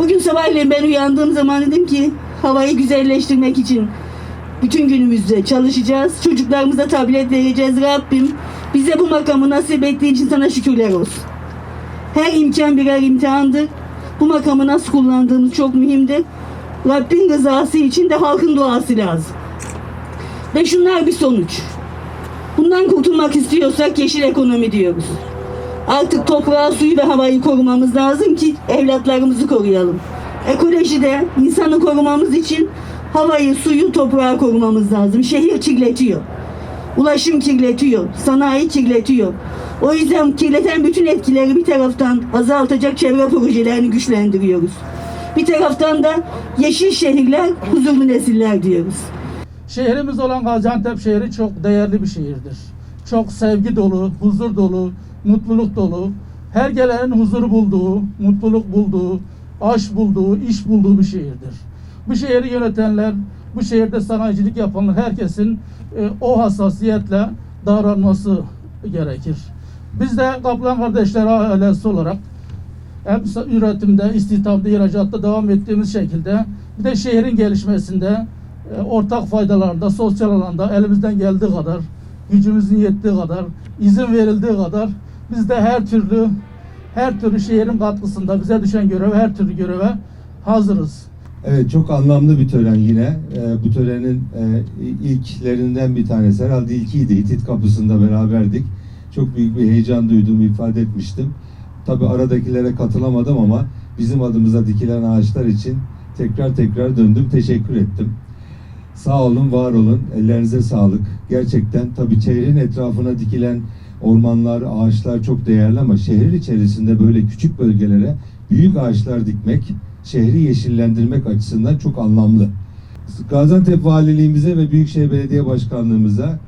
Bugün sabahleyin ben uyandığım zaman dedim ki havayı güzelleştirmek için bütün günümüzde çalışacağız. Çocuklarımıza tablet vereceğiz. Rabbim bize bu makamı nasip ettiği için sana şükürler olsun. Her imkan birer imtihandır. Bu makamı nasıl kullandığımız çok mühimdir. Rabbin rızası için de halkın duası lazım. Ve şunlar bir sonuç. Bundan kurtulmak istiyorsak yeşil ekonomi diyoruz. Artık toprağı, suyu ve havayı korumamız lazım ki evlatlarımızı koruyalım. Ekolojide insanı korumamız için havayı, suyu, toprağı korumamız lazım. Şehir kirletiyor. Ulaşım kirletiyor. Sanayi kirletiyor. O yüzden kirleten bütün etkileri bir taraftan azaltacak çevre projelerini güçlendiriyoruz. Bir taraftan da yeşil şehirler, huzurlu nesiller diyoruz. Şehrimiz olan Gaziantep şehri çok değerli bir şehirdir. Çok sevgi dolu, huzur dolu, mutluluk dolu. Her gelenin huzuru bulduğu, mutluluk bulduğu, aşk bulduğu, iş bulduğu bir şehirdir. Bu şehri yönetenler, bu şehirde sanayicilik yapanlar, herkesin o hassasiyetle davranması gerekir. Biz de Kaplan Kardeşler ailesi olarak hem üretimde, istihdamda, ihracatta devam ettiğimiz şekilde bir de şehrin gelişmesinde ortak faydalarında, sosyal alanda elimizden geldiği kadar, gücümüzün yettiği kadar, izin verildiği kadar biz de her türlü şehrin katkısında bize düşen göreve, her türlü göreve hazırız. Evet, çok anlamlı bir tören yine. Bu törenin ilklerinden bir tanesi, herhalde ilkiydi. Hitit kapısında beraberdik. Çok büyük bir heyecan duyduğumu ifade etmiştim. Tabii aradakilere katılamadım ama bizim adımıza dikilen ağaçlar için tekrar döndüm, teşekkür ettim. Sağ olun, var olun, ellerinize sağlık. Gerçekten tabii şehrin etrafına dikilen ormanlar, ağaçlar çok değerli ama şehir içerisinde böyle küçük bölgelere büyük ağaçlar dikmek, şehri yeşillendirmek açısından çok anlamlı. Gaziantep Valiliğimize ve Büyükşehir Belediye Başkanlığımıza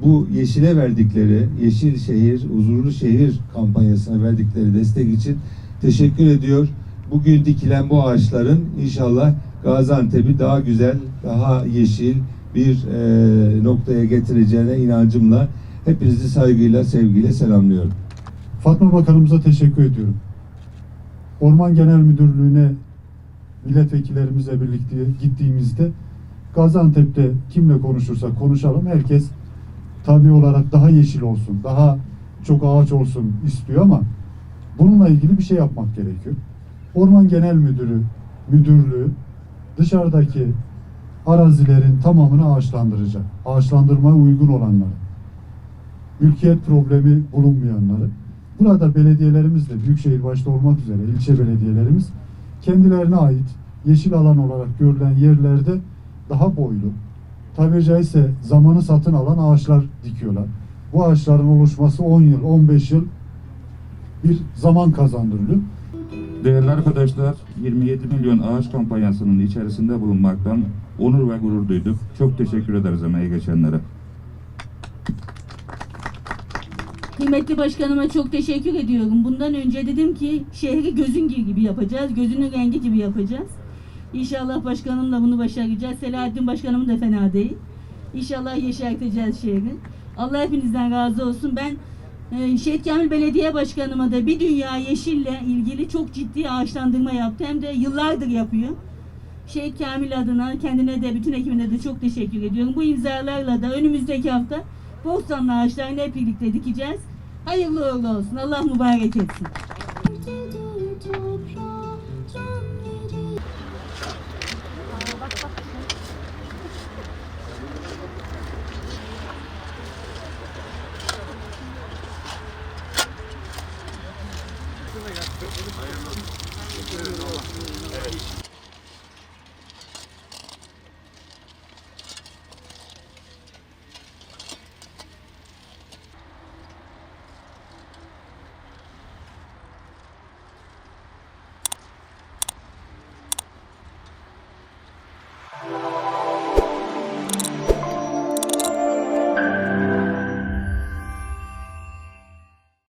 bu yeşile verdikleri, Yeşil Şehir, Huzurlu Şehir kampanyasına verdikleri destek için teşekkür ediyor. Bugün dikilen bu ağaçların inşallah Gaziantep'i daha güzel, daha yeşil bir noktaya getireceğine inancımla hepinizi saygıyla, sevgiyle selamlıyorum. Fatma Bakanımıza teşekkür ediyorum. Orman Genel Müdürlüğü'ne milletvekillerimizle birlikte gittiğimizde Gaziantep'te kimle konuşursak konuşalım herkes tabii olarak daha yeşil olsun, daha çok ağaç olsun istiyor ama bununla ilgili bir şey yapmak gerekiyor. Orman Genel Müdürlüğü dışarıdaki arazilerin tamamını ağaçlandıracak. Ağaçlandırmaya uygun olanları. Mülkiyet problemi bulunmayanları. Burada belediyelerimiz de büyükşehir başta olmak üzere ilçe belediyelerimiz kendilerine ait yeşil alan olarak görülen yerlerde daha boylu, tabiri caizse zamanı satın alan ağaçlar dikiyorlar. Bu ağaçların oluşması 10 yıl, 15 yıl bir zaman kazandırılıyor. Değerli arkadaşlar, 27 milyon ağaç kampanyasının içerisinde bulunmaktan onur ve gurur duyduk. Çok teşekkür ederiz emeği geçenlere. Kıymetli başkanıma çok teşekkür ediyorum. Bundan önce dedim ki şehri gözün gibi yapacağız, gözünün rengi gibi yapacağız. İnşallah başkanımla bunu başaracağız. Selahattin başkanım da fena değil. İnşallah yeşerteceğiz şehri. Allah hepinizden razı olsun. Ben Şehit Kamil Belediye Başkanıma da bir dünya yeşille ilgili çok ciddi ağaçlandırma yaptı. Hem de yıllardır yapıyor. Şehit Kamil adına, kendine de bütün ekibine de çok teşekkür ediyorum. Bu imzalarla da önümüzdeki hafta Bostanlı ağaçlarını hep birlikte dikeceğiz. Hayırlı uğurlu olsun. Allah mübarek etsin.